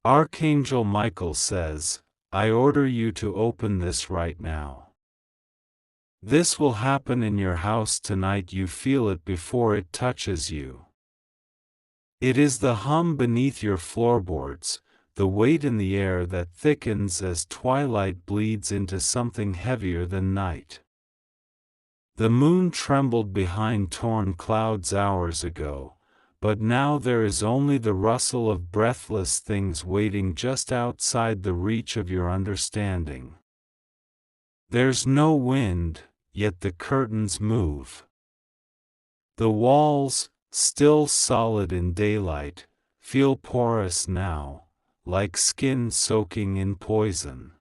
Archangel Michael says, I order you to open this right now. This will happen in your house tonight. You feel it before it touches you. It is the hum beneath your floorboards, the weight in the air that thickens as twilight bleeds into something heavier than night. The moon trembled behind torn clouds hours ago, but now there is only the rustle of breathless things waiting just outside the reach of your understanding. There's no wind, yet the curtains move. The walls, still solid in daylight, feel porous now, like skin soaking in poison.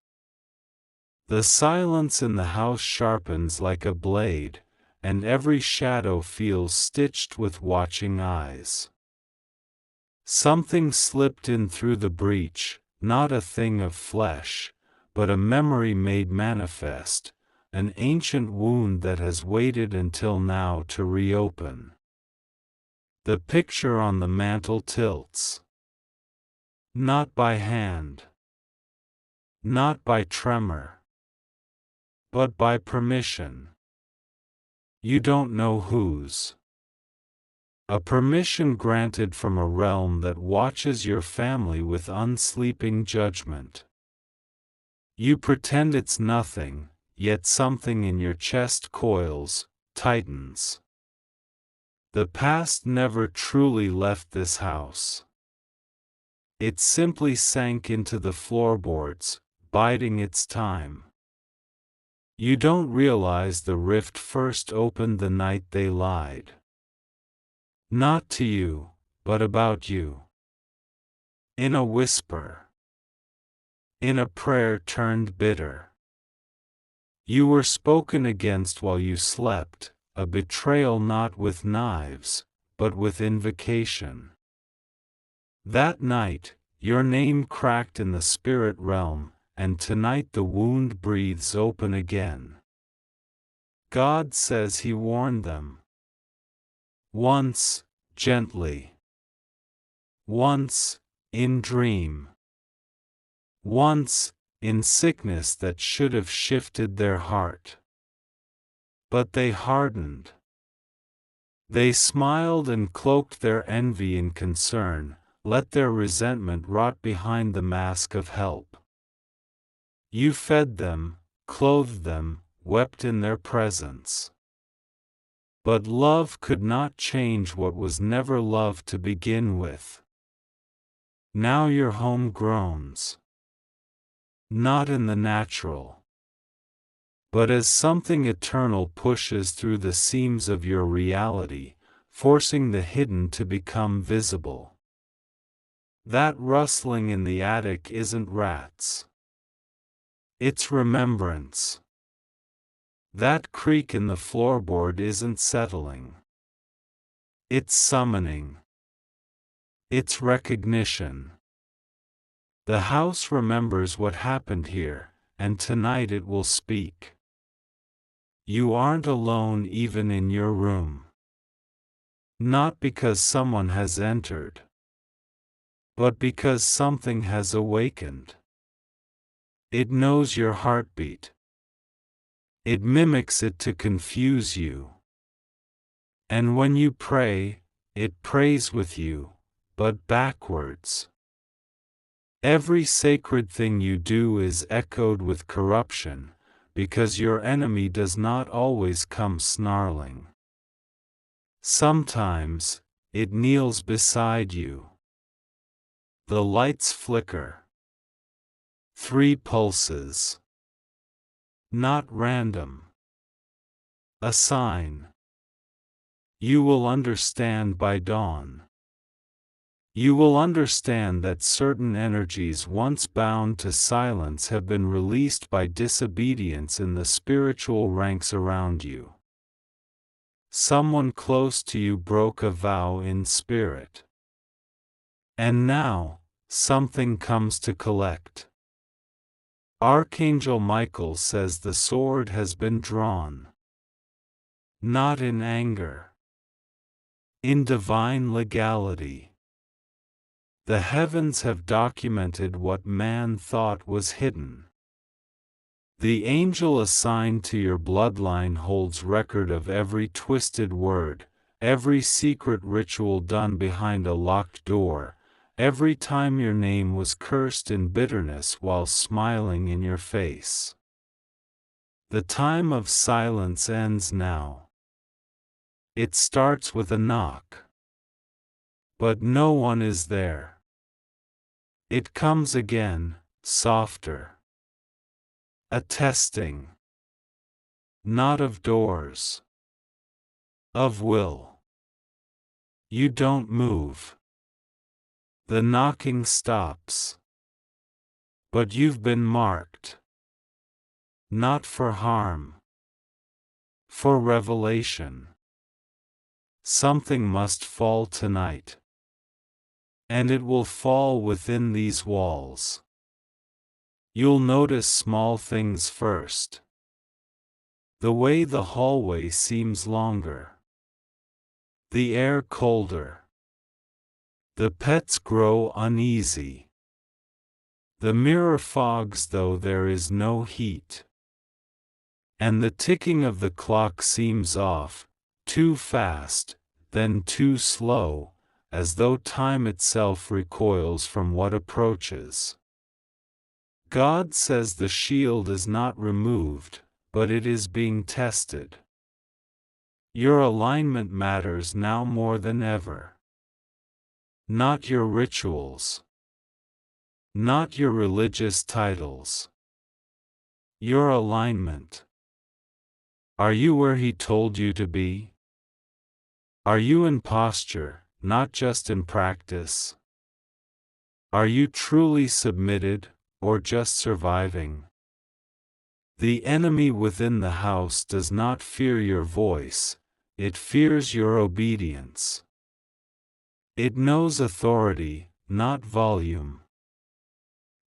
The silence in the house sharpens like a blade, and every shadow feels stitched with watching eyes. Something slipped in through the breach, not a thing of flesh, but a memory made manifest, an ancient wound that has waited until now to reopen. The picture on the mantel tilts. Not by hand. Not by tremor. But by permission. You don't know whose. A permission granted from a realm that watches your family with unsleeping judgment. You pretend it's nothing, yet something in your chest coils, tightens. The past never truly left this house. It simply sank into the floorboards, biding its time. You don't realize the rift first opened the night they lied. Not to you, but about you. In a whisper. In a prayer turned bitter. You were spoken against while you slept, a betrayal not with knives, but with invocation. That night, your name cracked in the spirit realm, and tonight the wound breathes open again. God says He warned them. Once, gently. Once, in dream. Once, in sickness that should have shifted their heart. But they hardened. They smiled and cloaked their envy in concern, let their resentment rot behind the mask of help. You fed them, clothed them, wept in their presence. But love could not change what was never love to begin with. Now your home groans. Not in the natural, but as something eternal pushes through the seams of your reality, forcing the hidden to become visible. That rustling in the attic isn't rats. It's remembrance. That creak in the floorboard isn't settling. It's summoning. It's recognition. The house remembers what happened here, and tonight it will speak. You aren't alone even in your room. Not because someone has entered, but because something has awakened. It knows your heartbeat. It mimics it to confuse you. And when you pray, it prays with you, but backwards. Every sacred thing you do is echoed with corruption, because your enemy does not always come snarling. Sometimes, it kneels beside you. The lights flicker. 3 pulses. Not random. A sign. You will understand by dawn. You will understand that certain energies once bound to silence have been released by disobedience in the spiritual ranks around you. Someone close to you broke a vow in spirit. And now, something comes to collect. Archangel Micheal says the sword has been drawn. Not in anger. In divine legality. The heavens have documented what man thought was hidden. The angel assigned to your bloodline holds record of every twisted word, every secret ritual done behind a locked door, every time your name was cursed in bitterness while smiling in your face. The time of silence ends now. It starts with a knock. But no one is there. It comes again, softer. A testing. Not of doors. Of will. You don't move. The knocking stops. But you've been marked. Not for harm. For revelation. Something must fall tonight. And it will fall within these walls. You'll notice small things first. The way the hallway seems longer. The air colder. The pets grow uneasy. The mirror fogs though there is no heat. And the ticking of the clock seems off, too fast, then too slow, as though time itself recoils from what approaches. God says the shield is not removed, but it is being tested. Your alignment matters now more than ever. Not your rituals. Not your religious titles. Your alignment. Are you where He told you to be? Are you in posture, not just in practice? Are you truly submitted, or just surviving? The enemy within the house does not fear your voice, it fears your obedience. It knows authority, not volume.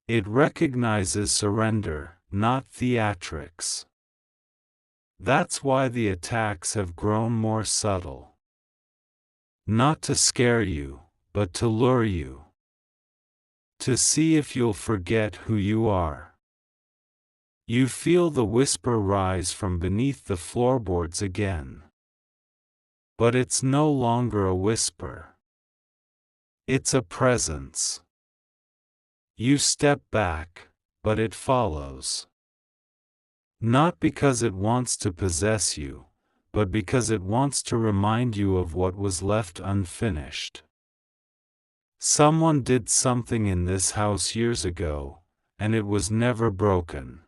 It recognizes surrender, not theatrics. That's why the attacks have grown more subtle. Not to scare you, but to lure you. To see if you'll forget who you are. You feel the whisper rise from beneath the floorboards again. But it's no longer a whisper. It's a presence. You step back, but it follows. Not because it wants to possess you, but because it wants to remind you of what was left unfinished. Someone did something in this house years ago, and it was never broken.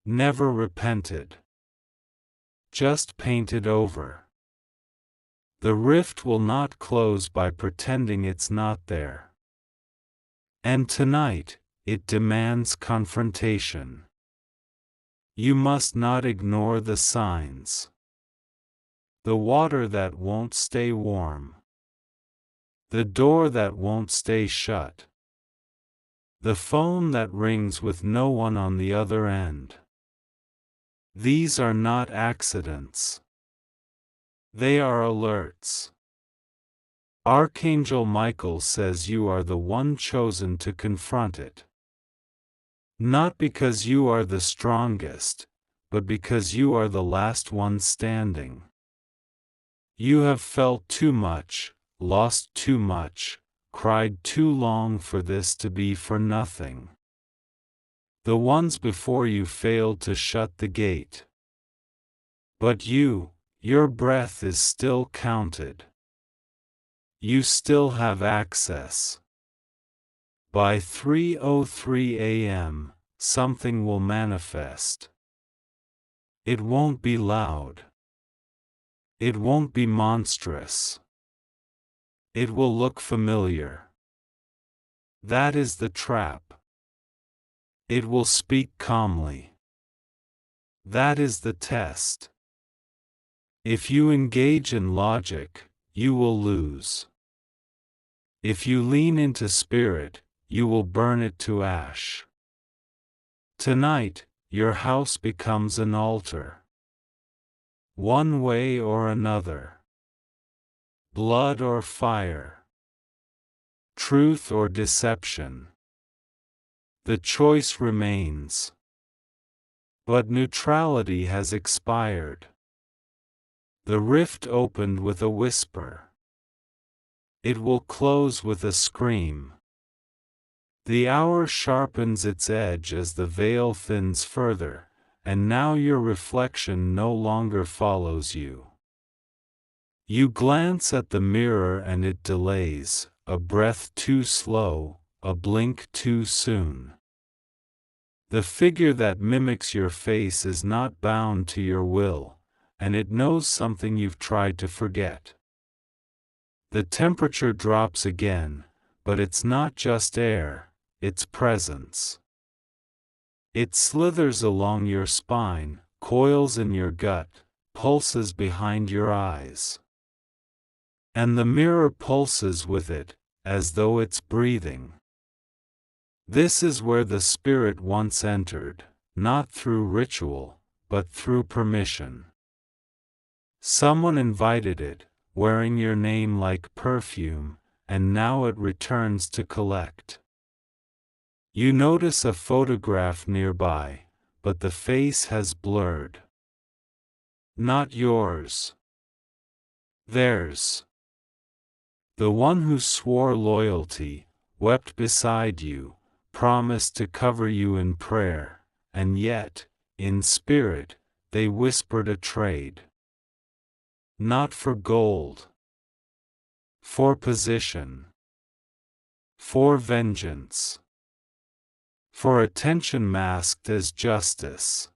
Never repented. Just painted over. The rift will not close by pretending it's not there. And tonight, it demands confrontation. You must not ignore the signs. The water that won't stay warm. The door that won't stay shut. The phone that rings with no one on the other end. These are not accidents. They are alerts. Archangel Micheal says you are the one chosen to confront it. Not because you are the strongest, but because you are the last one standing. You have felt too much, lost too much, cried too long for this to be for nothing. The ones before you failed to shut the gate. But your breath is still counted. You still have access. By 3:03 a.m., something will manifest. It won't be loud. It won't be monstrous. It will look familiar. That is the trap. It will speak calmly. That is the test. If you engage in logic, you will lose. If you lean into spirit, you will burn it to ash. Tonight, your house becomes an altar. One way or another. Blood or fire. truth or deception. The choice remains. But neutrality has expired. The rift opened with a whisper. It will close with a scream. The hour sharpens its edge as the veil thins further, and now your reflection no longer follows you. You glance at the mirror and it delays, a breath too slow, a blink too soon. The figure that mimics your face is not bound to your will, and it knows something you've tried to forget. The temperature drops again, but it's not just air, it's presence. It slithers along your spine, coils in your gut, pulses behind your eyes. And the mirror pulses with it, as though it's breathing. This is where the spirit once entered, not through ritual, but through permission. Someone invited it, wearing your name like perfume, and now it returns to collect. You notice a photograph nearby, but the face has blurred. Not yours. Theirs. The one who swore loyalty, wept beside you, promised to cover you in prayer, and yet, in spirit, they whispered a trade. Not for gold. For position. For vengeance. For attention masked as justice.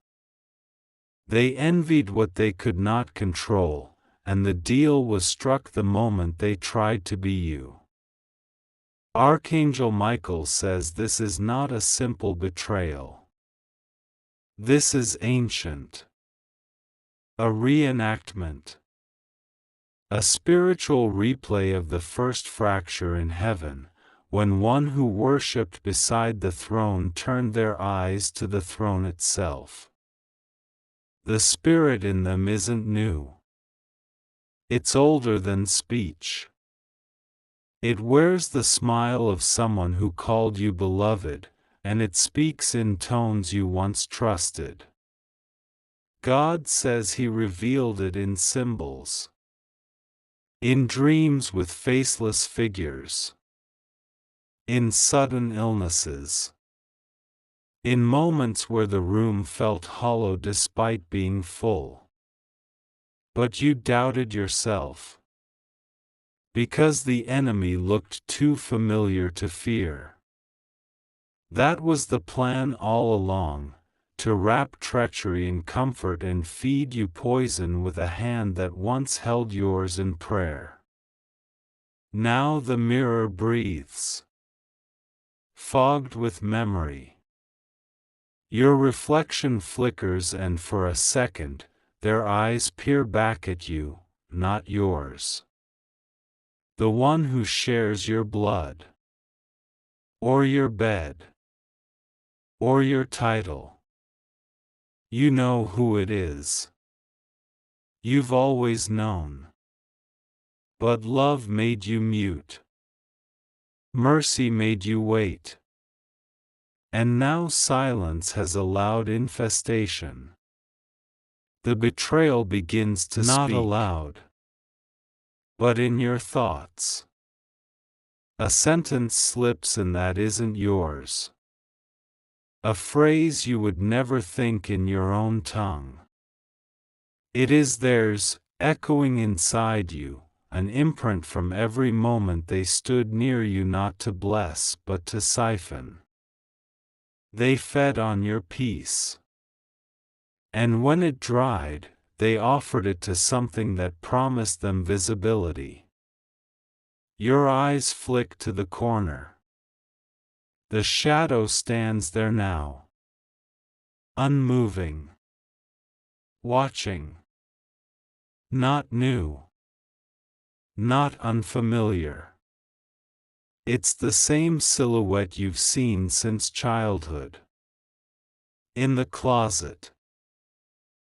They envied what they could not control, and the deal was struck the moment they tried to be you. Archangel Micheal says this is not a simple betrayal. This is ancient. A reenactment. A spiritual replay of the first fracture in heaven, when one who worshipped beside the throne turned their eyes to the throne itself. The spirit in them isn't new. It's older than speech. It wears the smile of someone who called you beloved, and it speaks in tones you once trusted. God says He revealed it in symbols. In dreams with faceless figures. In sudden illnesses. In moments where the room felt hollow despite being full. But you doubted yourself. Because the enemy looked too familiar to fear. That was the plan all along, to wrap treachery in comfort and feed you poison with a hand that once held yours in prayer. Now the mirror breathes. Fogged with memory. Your reflection flickers and for a second, their eyes peer back at you, not yours. The one who shares your blood. Or your bed. Or your title. You know who it is. You've always known. But love made you mute. Mercy made you wait. And now silence has allowed infestation. The betrayal begins to speak. Not aloud. But in your thoughts. A sentence slips and that isn't yours. A phrase you would never think in your own tongue. It is theirs, echoing inside you, an imprint from every moment they stood near you not to bless but to siphon. They fed on your peace. And when it dried, they offered it to something that promised them visibility. Your eyes flick to the corner. The shadow stands there now. Unmoving. Watching. Not new. Not unfamiliar. It's the same silhouette you've seen since childhood. In the closet.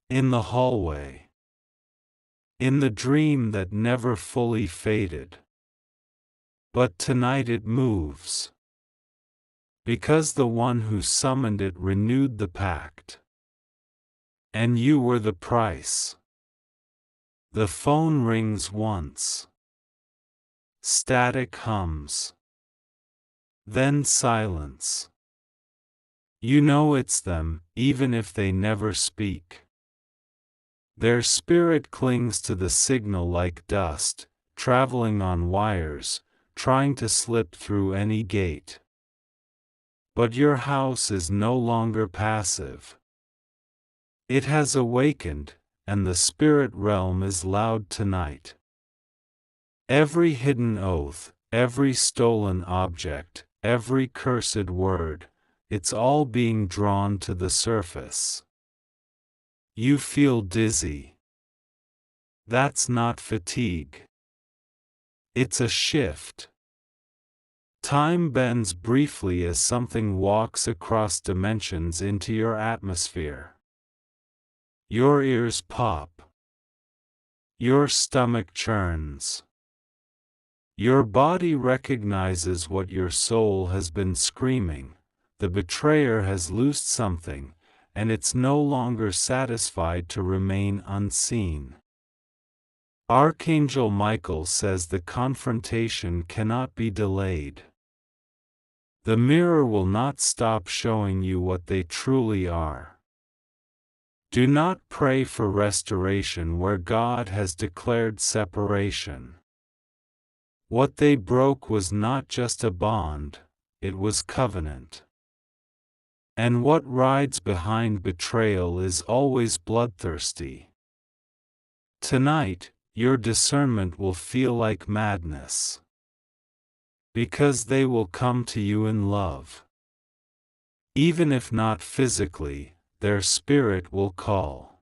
In the hallway. In the dream that never fully faded. But tonight it moves. Because the one who summoned it renewed the pact. And you were the price. The phone rings once. Static hums. Then silence. You know it's them, even if they never speak. Their spirit clings to the signal like dust, traveling on wires, trying to slip through any gate. But your house is no longer passive. It has awakened, and the spirit realm is loud tonight. Every hidden oath, every stolen object, every cursed word, it's all being drawn to the surface. You feel dizzy. That's not fatigue. It's a shift. Time bends briefly as something walks across dimensions into your atmosphere. Your ears pop. Your stomach churns. Your body recognizes what your soul has been screaming. The betrayer has loosed something, and it's no longer satisfied to remain unseen. Archangel Micheal says the confrontation cannot be delayed. The mirror will not stop showing you what they truly are. Do not pray for restoration where God has declared separation. What they broke was not just a bond, it was covenant. And what rides behind betrayal is always bloodthirsty. Tonight, your discernment will feel like madness. Because they will come to you in love. Even if not physically, their spirit will call.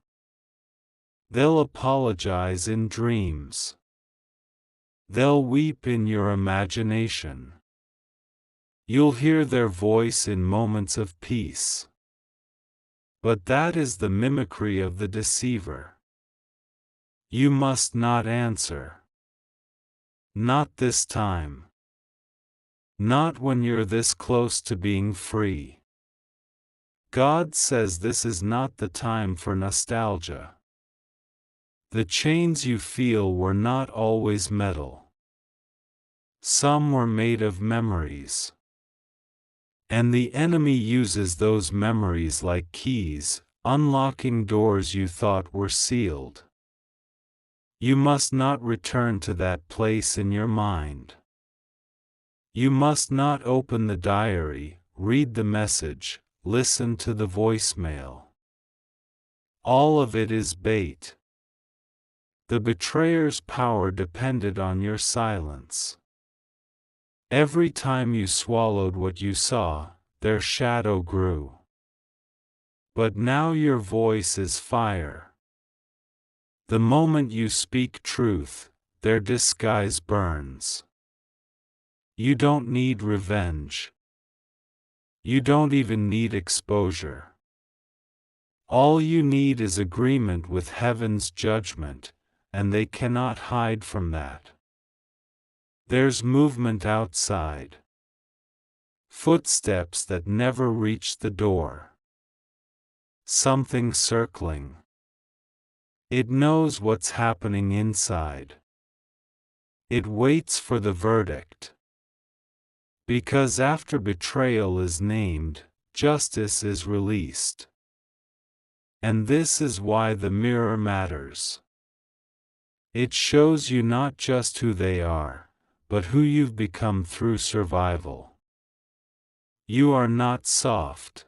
They'll apologize in dreams. They'll weep in your imagination. You'll hear their voice in moments of peace. But that is the mimicry of the deceiver. You must not answer. Not this time. Not when you're this close to being free. God says this is not the time for nostalgia. The chains you feel were not always metal. Some were made of memories. And the enemy uses those memories like keys, unlocking doors you thought were sealed. You must not return to that place in your mind. You must not open the diary, read the message, listen to the voicemail. All of it is bait. The betrayer's power depended on your silence. Every time you swallowed what you saw, their shadow grew. But now your voice is fire. The moment you speak truth, their disguise burns. You don't need revenge. You don't even need exposure. All you need is agreement with heaven's judgment, and they cannot hide from that. There's movement outside. Footsteps that never reach the door. Something circling. It knows what's happening inside. It waits for the verdict. Because after betrayal is named, justice is released. And this is why the mirror matters. It shows you not just who they are, but who you've become through survival. You are not soft.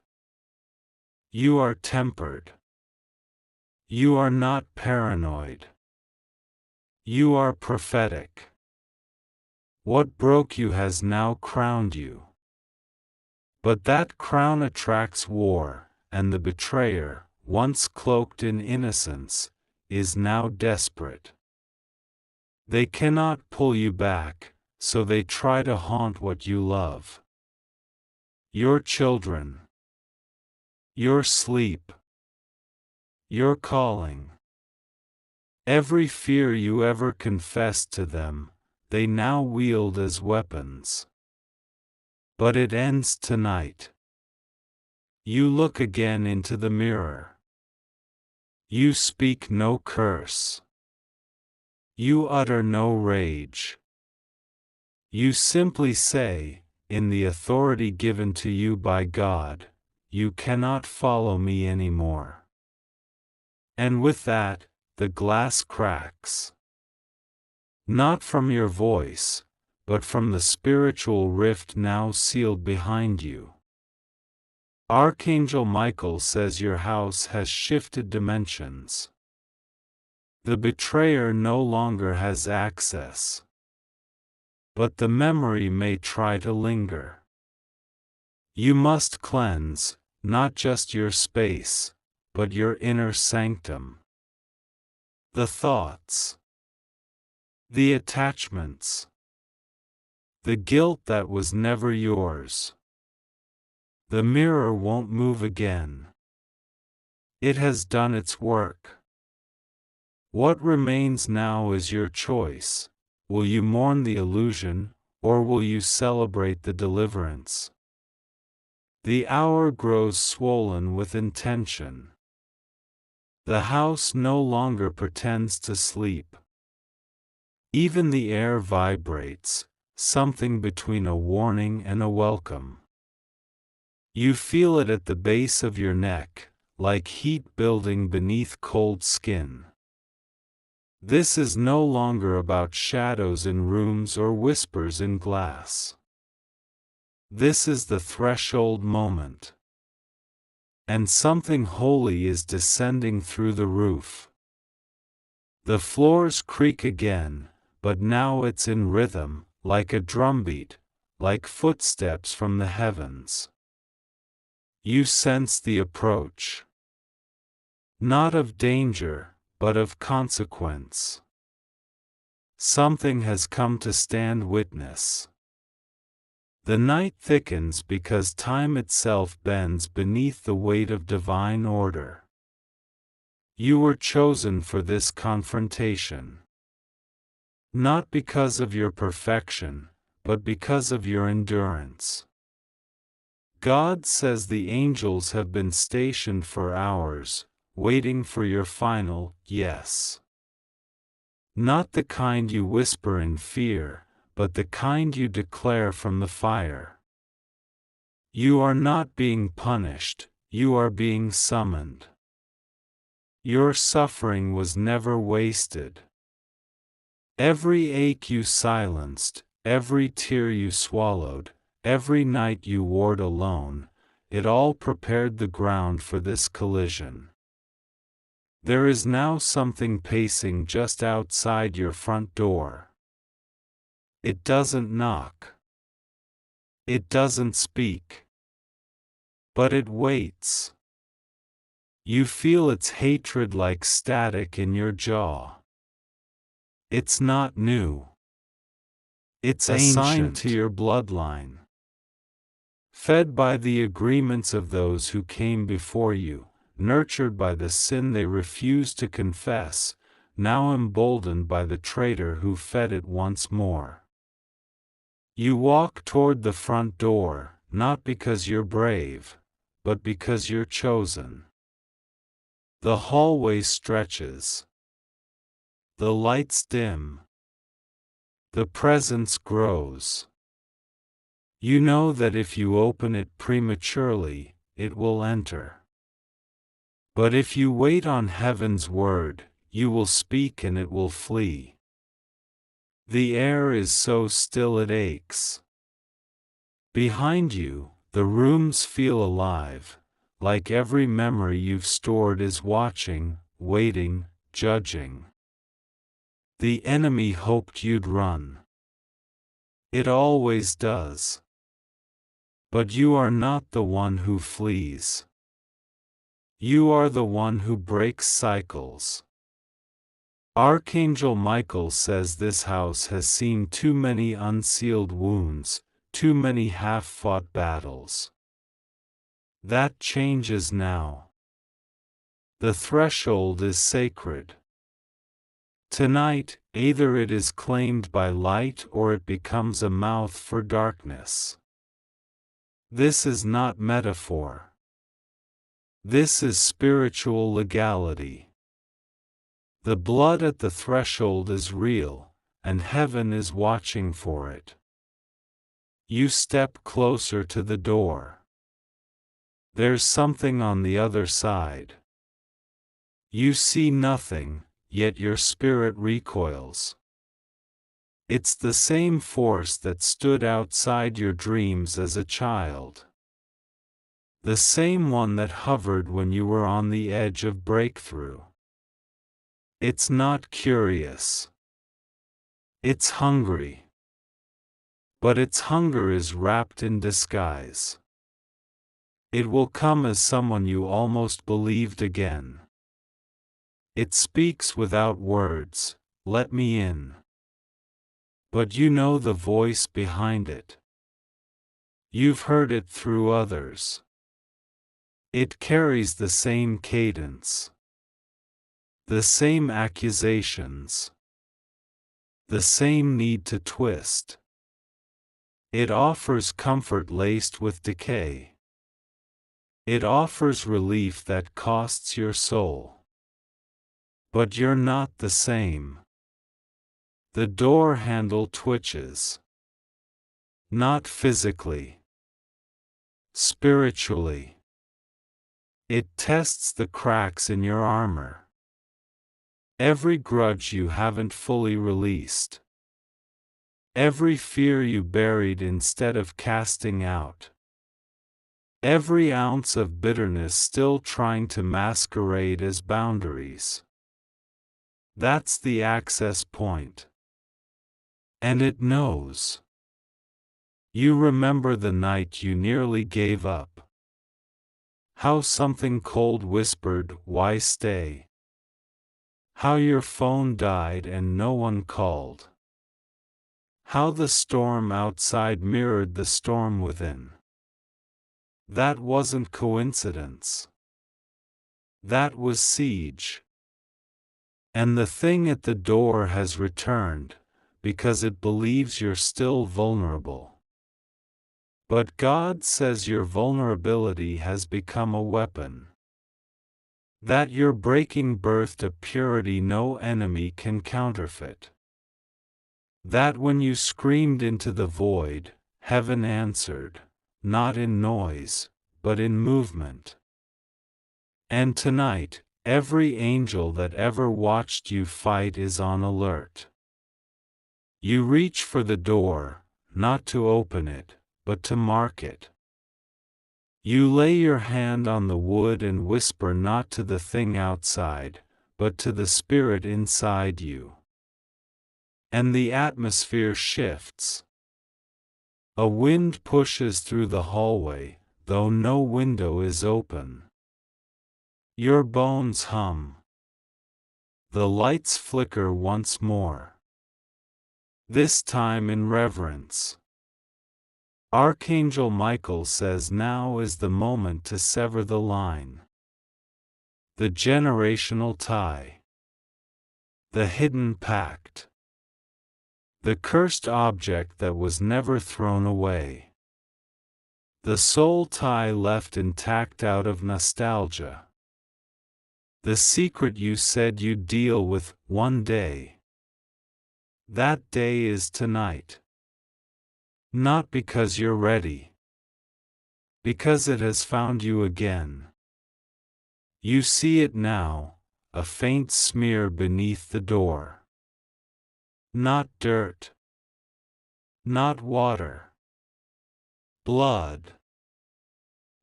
You are tempered. You are not paranoid. You are prophetic. What broke you has now crowned you. But that crown attracts war, and the betrayer, once cloaked in innocence, is now desperate. They cannot pull you back, so they try to haunt what you love. Your children. Your sleep. Your calling. Every fear you ever confessed to them, they now wield as weapons. But it ends tonight. You look again into the mirror. You speak no curse. You utter no rage. You simply say, in the authority given to you by God, you cannot follow me anymore. And with that, the glass cracks. Not from your voice, but from the spiritual rift now sealed behind you. Archangel Micheal says your house has shifted dimensions. The betrayer no longer has access. But the memory may try to linger. You must cleanse, not just your space, but your inner sanctum. The thoughts, the attachments, the guilt that was never yours. The mirror won't move again. It has done its work. What remains now is your choice. Will you mourn the illusion, or will you celebrate the deliverance? The hour grows swollen with intention. The house no longer pretends to sleep. Even the air vibrates, something between a warning and a welcome. You feel it at the base of your neck, like heat building beneath cold skin. This is no longer about shadows in rooms or whispers in glass. This is the threshold moment. And something holy is descending through the roof. The floors creak again, but now it's in rhythm, like a drumbeat, like footsteps from the heavens. You sense the approach. Not of danger, but of consequence. Something has come to stand witness. The night thickens because time itself bends beneath the weight of divine order. You were chosen for this confrontation. Not because of your perfection, but because of your endurance. God says the angels have been stationed for hours, waiting for your final yes. Not the kind you whisper in fear, but the kind you declare from the fire. You are not being punished, you are being summoned. Your suffering was never wasted. Every ache you silenced, every tear you swallowed, every night you warred alone, it all prepared the ground for this collision. There is now something pacing just outside your front door. It doesn't knock. It doesn't speak. But it waits. You feel its hatred like static in your jaw. It's not new. It's assigned to your bloodline. Fed by the agreements of those who came before you, nurtured by the sin they refused to confess, now emboldened by the traitor who fed it once more. You walk toward the front door, not because you're brave, but because you're chosen. The hallway stretches. The lights dim. The presence grows. You know that if you open it prematurely, it will enter. But if you wait on heaven's word, you will speak and it will flee. The air is so still it aches. Behind you, the rooms feel alive, like every memory you've stored is watching, waiting, judging. The enemy hoped you'd run. It always does. But you are not the one who flees. You are the one who breaks cycles. Archangel Micheal says this house has seen too many unsealed wounds, too many half-fought battles. That changes now. The threshold is sacred. Tonight, either it is claimed by light or it becomes a mouth for darkness. This is not metaphor. This is spiritual legality. The blood at the threshold is real, and heaven is watching for it. You step closer to the door. There's something on the other side. You see nothing, yet your spirit recoils. It's the same force that stood outside your dreams as a child. The same one that hovered when you were on the edge of breakthrough. It's not curious. It's hungry. But its hunger is wrapped in disguise. It will come as someone you almost believed again. It speaks without words, "Let me in." But you know the voice behind it. You've heard it through others. It carries the same cadence. The same accusations. The same need to twist. It offers comfort laced with decay. It offers relief that costs your soul. But you're not the same. The door handle twitches. Not physically. Spiritually. It tests the cracks in your armor. Every grudge you haven't fully released. Every fear you buried instead of casting out. Every ounce of bitterness still trying to masquerade as boundaries. That's the access point. And it knows. You remember the night you nearly gave up. How something cold whispered, "Why stay?" How your phone died and no one called. How the storm outside mirrored the storm within. That wasn't coincidence. That was siege. And the thing at the door has returned, because it believes you're still vulnerable. But God says your vulnerability has become a weapon. That you're breaking birth to purity no enemy can counterfeit. That when you screamed into the void, heaven answered, not in noise, but in movement. And tonight, every angel that ever watched you fight is on alert. You reach for the door, not to open it, but to mark it. You lay your hand on the wood and whisper not to the thing outside, but to the spirit inside you. And the atmosphere shifts. A wind pushes through the hallway, though no window is open. Your bones hum. The lights flicker once more. This time in reverence. Archangel Micheal says now is the moment to sever the line. The generational tie. The hidden pact. The cursed object that was never thrown away. The soul tie left intact out of nostalgia. The secret you said you'd deal with one day. That day is tonight. Not because you're ready. Because it has found you again. You see it now, a faint smear beneath the door. Not dirt. Not water. Blood.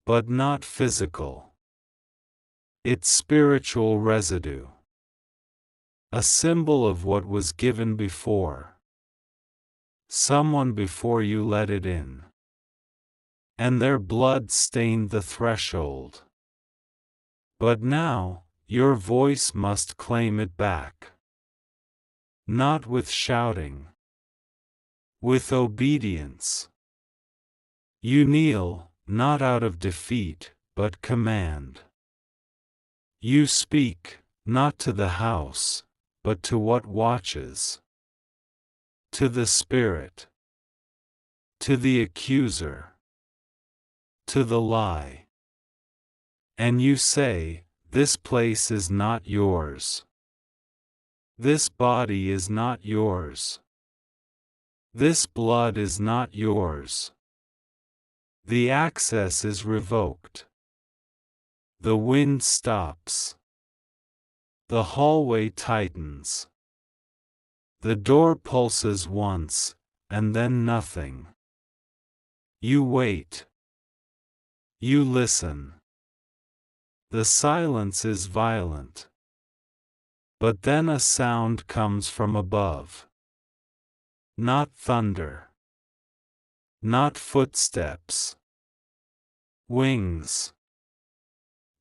But not physical. It's spiritual residue. A symbol of what was given before. Someone before you let it in. And their blood stained the threshold. But now, your voice must claim it back. Not with shouting. With obedience. You kneel, not out of defeat, but command. You speak, not to the house, but to what watches. To the spirit. To the accuser. To the lie. And you say, this place is not yours. This body is not yours. This blood is not yours. The access is revoked. The wind stops. The hallway tightens. The door pulses once, and then nothing. You wait. You listen. The silence is violent. But then a sound comes from above. Not thunder. Not footsteps. Wings.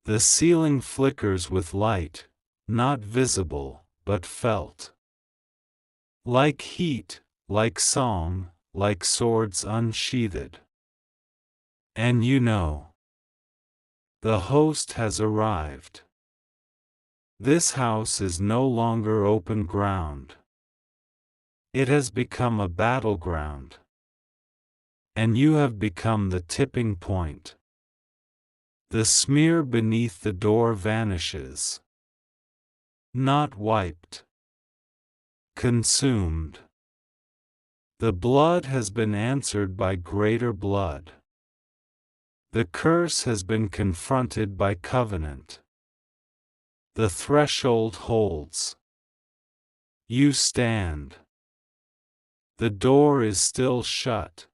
The ceiling flickers with light, not visible, but felt. Like heat, like song, like swords unsheathed. And you know. The host has arrived. This house is no longer open ground. It has become a battleground. And you have become the tipping point. The smear beneath the door vanishes. Not wiped. Consumed. The blood has been answered by greater blood. The curse has been confronted by covenant. The threshold holds. You stand. The door is still shut.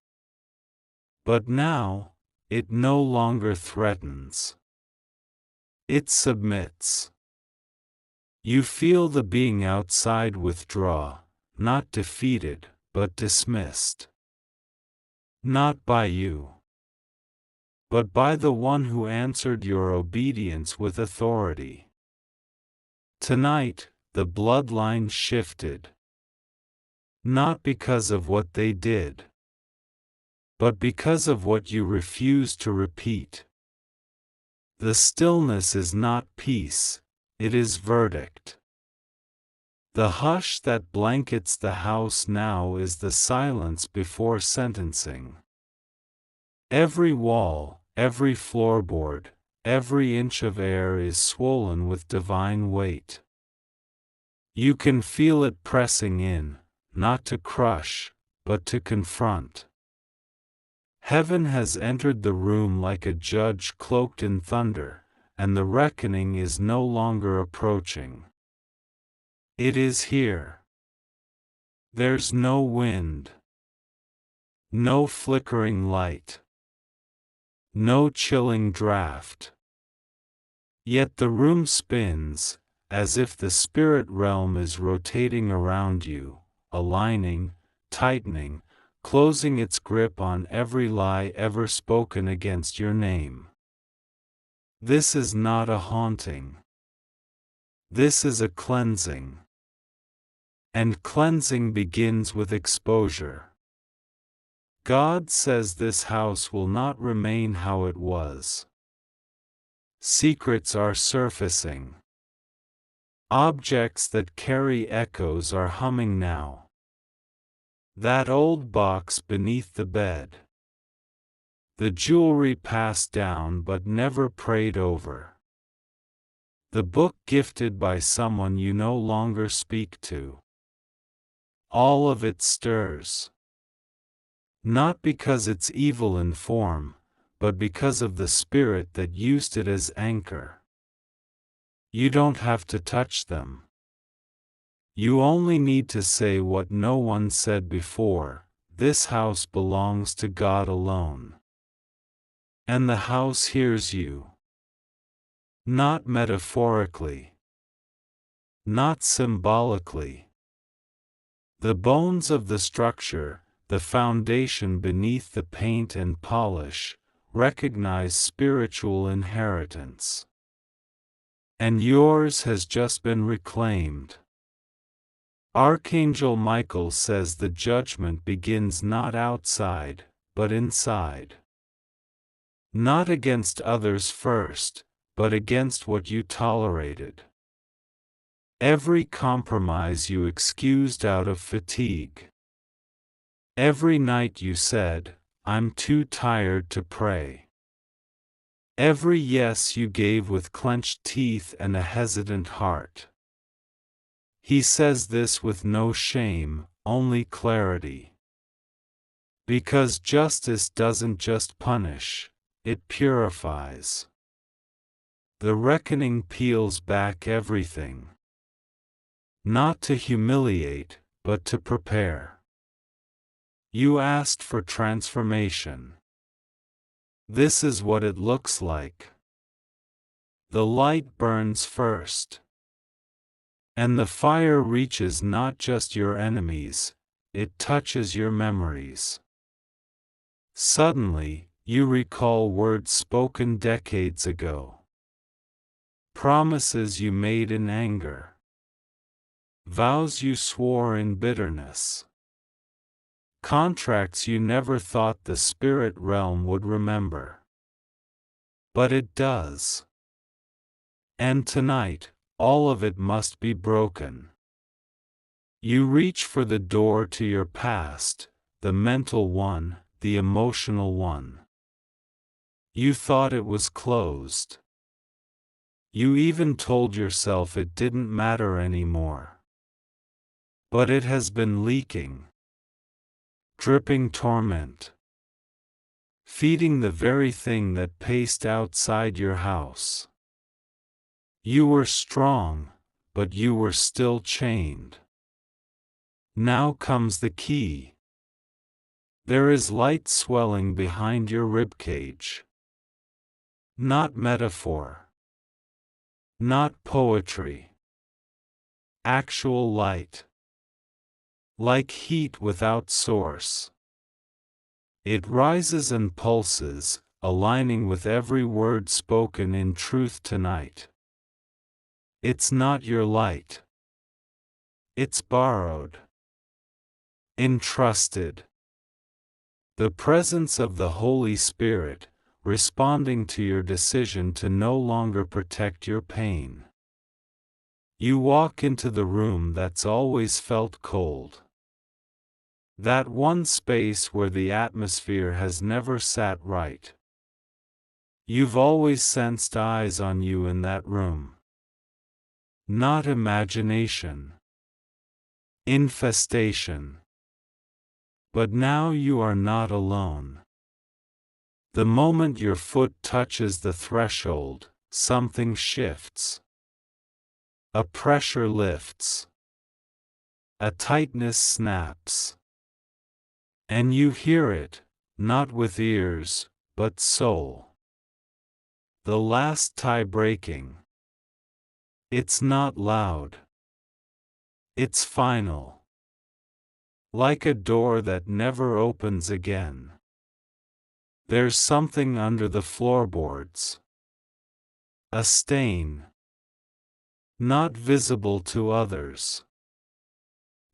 But now, it no longer threatens. It submits. You feel the being outside withdraw, not defeated, but dismissed. Not by you, but by the one who answered your obedience with authority. Tonight, the bloodline shifted. Not because of what they did, but because of what you refused to repeat. The stillness is not peace, it is verdict. The hush that blankets the house now is the silence before sentencing. Every wall, every floorboard, every inch of air is swollen with divine weight. You can feel it pressing in, not to crush, but to confront. Heaven has entered the room like a judge cloaked in thunder, and the reckoning is no longer approaching. It is here. There's no wind. No flickering light. No chilling draft. Yet the room spins, as if the spirit realm is rotating around you, aligning, tightening, closing its grip on every lie ever spoken against your name. This is not a haunting. This is a cleansing. And cleansing begins with exposure. God says this house will not remain how it was. Secrets are surfacing. Objects that carry echoes are humming now. That old box beneath the bed. The jewelry passed down but never prayed over. The book gifted by someone you no longer speak to. All of it stirs. Not because it's evil in form, but because of the spirit that used it as anchor. You don't have to touch them. You only need to say what no one said before: this house belongs to God alone. And the house hears you. Not metaphorically. Not symbolically. The bones of the structure, the foundation beneath the paint and polish, recognize spiritual inheritance. And yours has just been reclaimed. Archangel Micheal says the judgment begins not outside, but inside. Not against others first, but against what you tolerated. Every compromise you excused out of fatigue. Every night you said, "I'm too tired to pray." Every yes you gave with clenched teeth and a hesitant heart. He says this with no shame, only clarity. Because justice doesn't just punish, it purifies. The reckoning peels back everything. Not to humiliate, but to prepare. You asked for transformation. This is what it looks like. The light burns first. And the fire reaches not just your enemies, it touches your memories. Suddenly, you recall words spoken decades ago. Promises you made in anger. Vows you swore in bitterness. Contracts you never thought the spirit realm would remember. But it does. And tonight, all of it must be broken. You reach for the door to your past, the mental one, the emotional one. You thought it was closed. You even told yourself it didn't matter anymore. But it has been leaking. Dripping torment. Feeding the very thing that paced outside your house. You were strong, but you were still chained. Now comes the key. There is light swelling behind your ribcage. Not metaphor. Not poetry. Actual light. Like heat without source. It rises and pulses, aligning with every word spoken in truth tonight. It's not your light. It's borrowed. Entrusted. The presence of the Holy Spirit, responding to your decision to no longer protect your pain. You walk into the room that's always felt cold. That one space where the atmosphere has never sat right. You've always sensed eyes on you in that room. Not imagination. Infestation. But now you are not alone. The moment your foot touches the threshold, something shifts. A pressure lifts. A tightness snaps. And you hear it, not with ears, but soul. The last tie breaking. It's not loud. It's final. Like a door that never opens again. There's something under the floorboards. A stain. Not visible to others.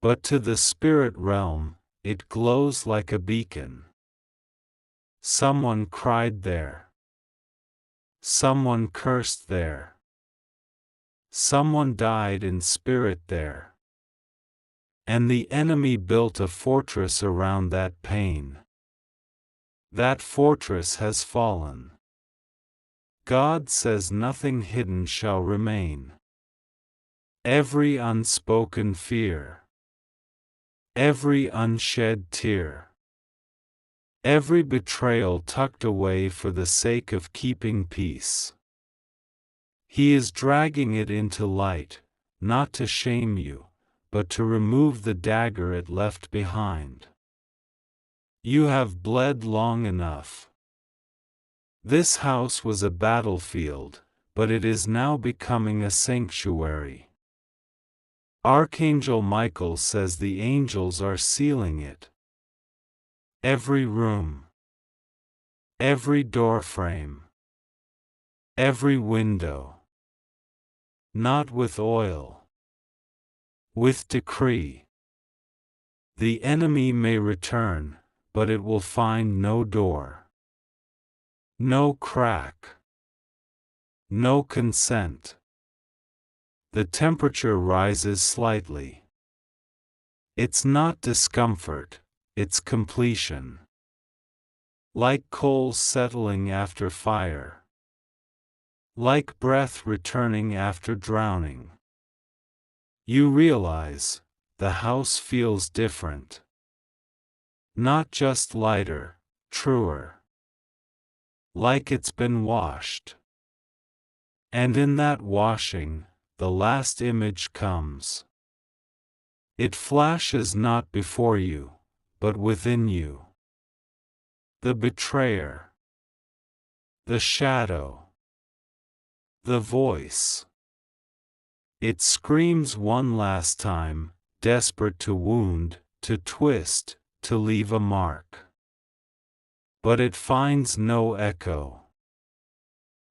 But to the spirit realm, it glows like a beacon. Someone cried there. Someone cursed there. Someone died in spirit there. And the enemy built a fortress around that pain. That fortress has fallen. God says nothing hidden shall remain. Every unspoken fear. Every unshed tear. Every betrayal tucked away for the sake of keeping peace. He is dragging it into light, not to shame you, but to remove the dagger it left behind. You have bled long enough. This house was a battlefield, but it is now becoming a sanctuary. Archangel Micheal says the angels are sealing it. Every room. Every doorframe. Every window. Not with oil. With decree. The enemy may return, but it will find no door. No crack. No consent. The temperature rises slightly. It's not discomfort, it's completion. Like coals settling after fire. Like breath returning after drowning. You realize, the house feels different. Not just lighter, truer. Like it's been washed. And in that washing, the last image comes. It flashes not before you, but within you. The betrayer. The shadow. The voice. It screams one last time, desperate to wound, to twist, to leave a mark. But it finds no echo.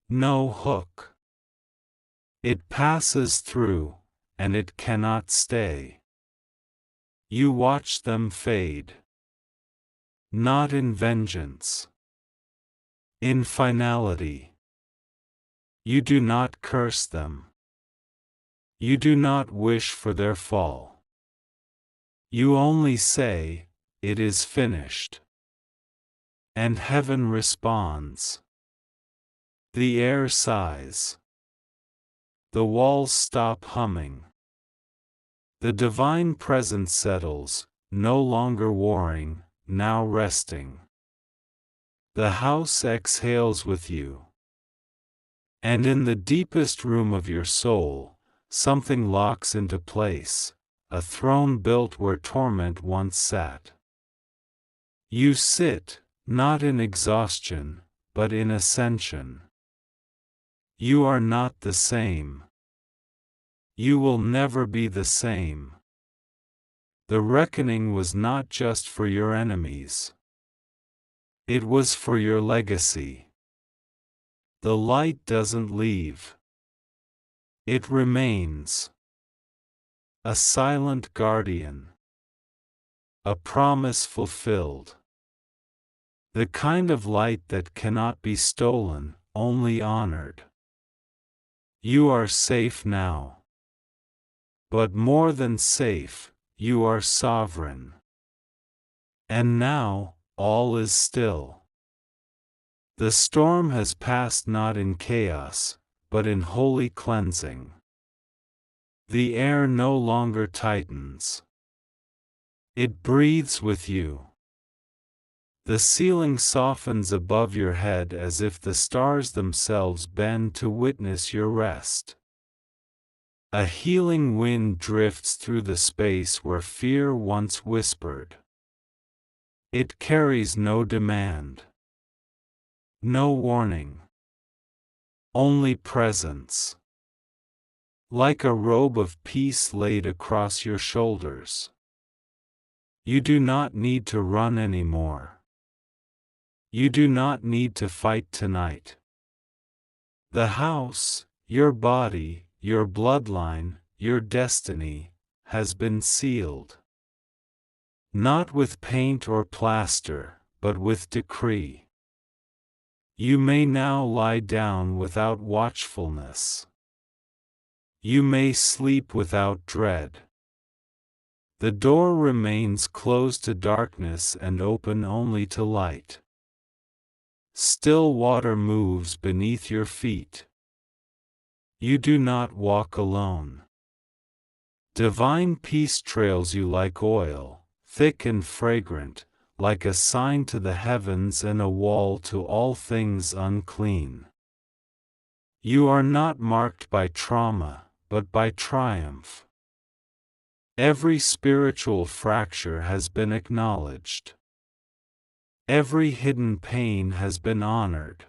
No hook. It passes through, and it cannot stay. You watch them fade. Not in vengeance. In finality. You do not curse them. You do not wish for their fall. You only say, "It is finished." And heaven responds. The air sighs. The walls stop humming. The divine presence settles, no longer warring, now resting. The house exhales with you. And in the deepest room of your soul, something locks into place, a throne built where torment once sat. You sit, not in exhaustion, but in ascension. You are not the same. You will never be the same. The reckoning was not just for your enemies. It was for your legacy. The light doesn't leave. It remains. A silent guardian. A promise fulfilled. The kind of light that cannot be stolen, only honored. You are safe now. But more than safe, you are sovereign. And now, all is still. The storm has passed not in chaos, but in holy cleansing. The air no longer tightens. It breathes with you. The ceiling softens above your head as if the stars themselves bend to witness your rest. A healing wind drifts through the space where fear once whispered. It carries no demand. No warning. Only presence. Like a robe of peace laid across your shoulders. You do not need to run anymore. You do not need to fight tonight. The house, your body, your bloodline, your destiny, has been sealed. Not with paint or plaster, but with decree. You may now lie down without watchfulness. You may sleep without dread. The door remains closed to darkness and open only to light. Still water moves beneath your feet. You do not walk alone. Divine peace trails you like oil, thick and fragrant, like a sign to the heavens and a wall to all things unclean. You are not marked by trauma, but by triumph. Every spiritual fracture has been acknowledged. Every hidden pain has been honored.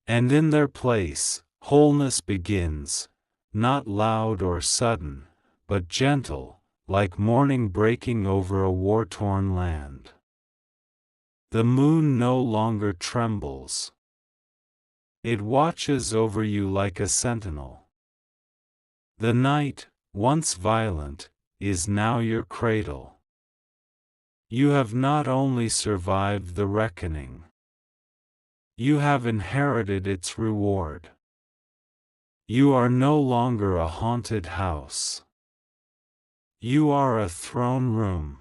And in their place, wholeness begins, not loud or sudden, but gentle, like morning breaking over a war-torn land. The moon no longer trembles. It watches over you like a sentinel. The night, once violent, is now your cradle. You have not only survived the reckoning. You have inherited its reward. You are no longer a haunted house. You are a throne room.